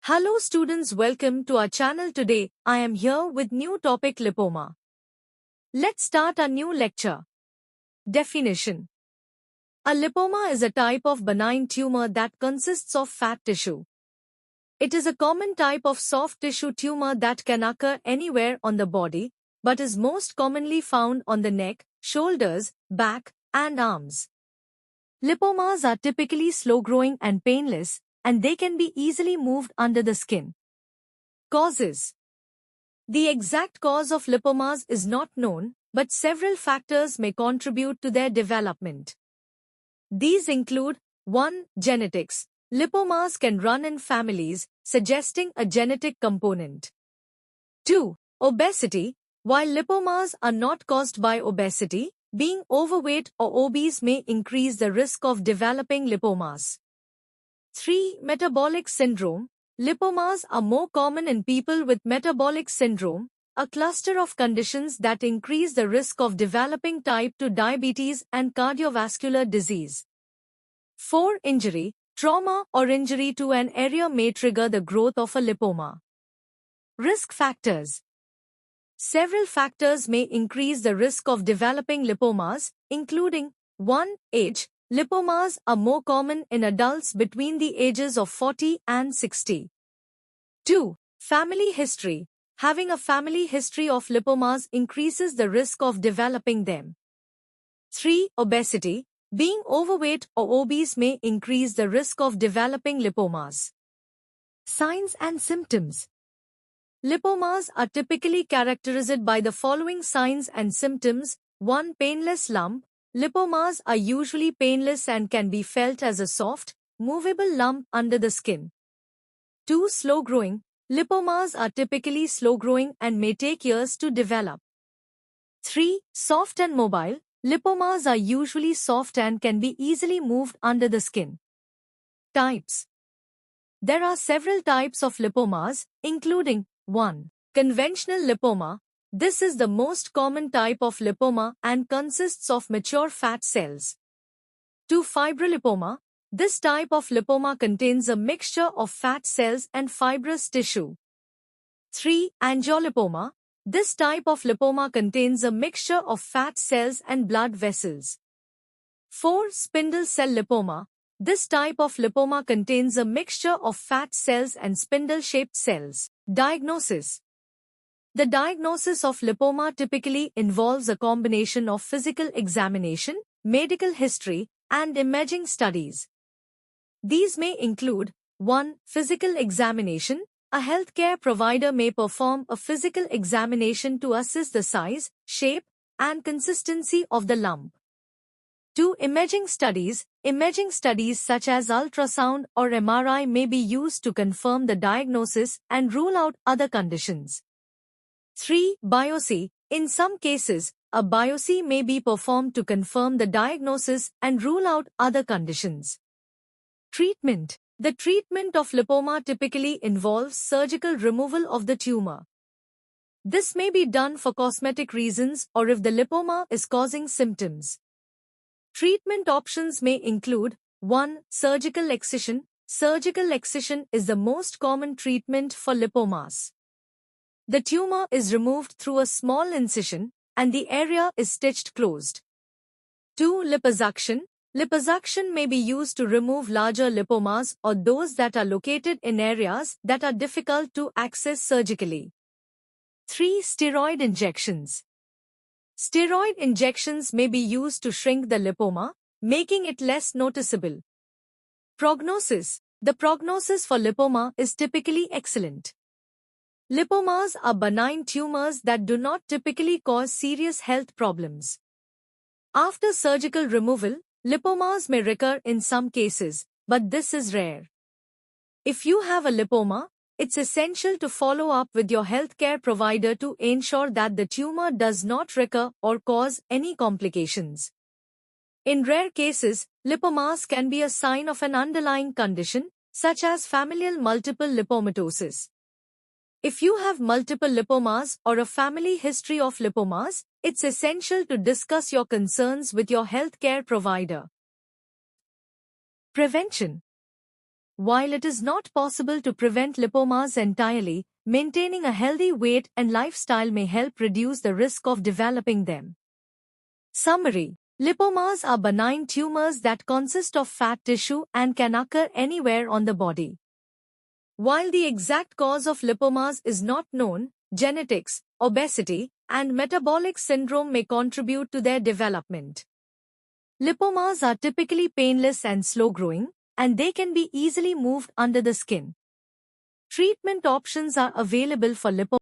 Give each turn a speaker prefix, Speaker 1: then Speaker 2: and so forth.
Speaker 1: Hello students, welcome to our channel. Today I am here with new topic lipoma. Let's start our new lecture. Definition. A lipoma is a type of benign tumor that consists of fat tissue. It is a common type of soft tissue tumor that can occur anywhere on the body, but is most commonly found on the neck, shoulders, back, and arms. Lipomas are typically slow-growing and painless, and they can be easily moved under the skin. Causes. The exact cause of lipomas is not known, but several factors may contribute to their development. These include 1. Genetics. Lipomas can run in families, suggesting a genetic component. 2. Obesity. While lipomas are not caused by obesity, being overweight or obese may increase the risk of developing lipomas. 3. Metabolic syndrome. Lipomas are more common in people with metabolic syndrome, a cluster of conditions that increase the risk of developing type 2 diabetes and cardiovascular disease. 4. Injury. Trauma or injury to an area may trigger the growth of a lipoma. Risk factors. Several factors may increase the risk of developing lipomas, including 1. Age. Lipomas are more common in adults between the ages of 40 and 60. 2. Family history. Having a family history of lipomas increases the risk of developing them. 3. Obesity. Being overweight or obese may increase the risk of developing lipomas. Signs and symptoms. Lipomas are typically characterized by the following signs and symptoms. 1. Painless lump. Lipomas are usually painless and can be felt as a soft, movable lump under the skin. 2. Slow-growing. Lipomas are typically slow-growing and may take years to develop. 3. Soft and mobile. Lipomas are usually soft and can be easily moved under the skin. Types. There are several types of lipomas, including 1. Conventional lipoma. This is the most common type of lipoma and consists of mature fat cells. 2. Fibrolipoma. This type of lipoma contains a mixture of fat cells and fibrous tissue. 3. Angiolipoma. This type of lipoma contains a mixture of fat cells and blood vessels. 4. Spindle cell lipoma. This type of lipoma contains a mixture of fat cells and spindle-shaped cells. Diagnosis. The diagnosis of lipoma typically involves a combination of physical examination, medical history, and imaging studies. These may include 1. Physical examination. A healthcare provider may perform a physical examination to assess the size, shape, and consistency of the lump. 2. Imaging studies. Imaging studies such as ultrasound or MRI may be used to confirm the diagnosis and rule out other conditions. 3. Biopsy. In some cases, a biopsy may be performed to confirm the diagnosis and rule out other conditions. Treatment. The treatment of lipoma typically involves surgical removal of the tumor. This may be done for cosmetic reasons or if the lipoma is causing symptoms. Treatment options may include 1. Surgical excision. Surgical excision is the most common treatment for lipomas. The tumor is removed through a small incision, and the area is stitched closed. 2. Liposuction. Liposuction may be used to remove larger lipomas or those that are located in areas that are difficult to access surgically. 3. Steroid injections. Steroid injections may be used to shrink the lipoma, making it less noticeable. Prognosis. The prognosis for lipoma is typically excellent. Lipomas are benign tumors that do not typically cause serious health problems. After surgical removal, lipomas may recur in some cases, but this is rare. If you have a lipoma, it's essential to follow up with your healthcare provider to ensure that the tumor does not recur or cause any complications. In rare cases, lipomas can be a sign of an underlying condition, such as familial multiple lipomatosis. If you have multiple lipomas or a family history of lipomas, it's essential to discuss your concerns with your healthcare provider. Prevention. While it is not possible to prevent lipomas entirely, maintaining a healthy weight and lifestyle may help reduce the risk of developing them. Summary: lipomas are benign tumors that consist of fat tissue and can occur anywhere on the body. While the exact cause of lipomas is not known, genetics, obesity, and metabolic syndrome may contribute to their development. Lipomas are typically painless and slow-growing, and they can be easily moved under the skin. Treatment options are available for lipomas.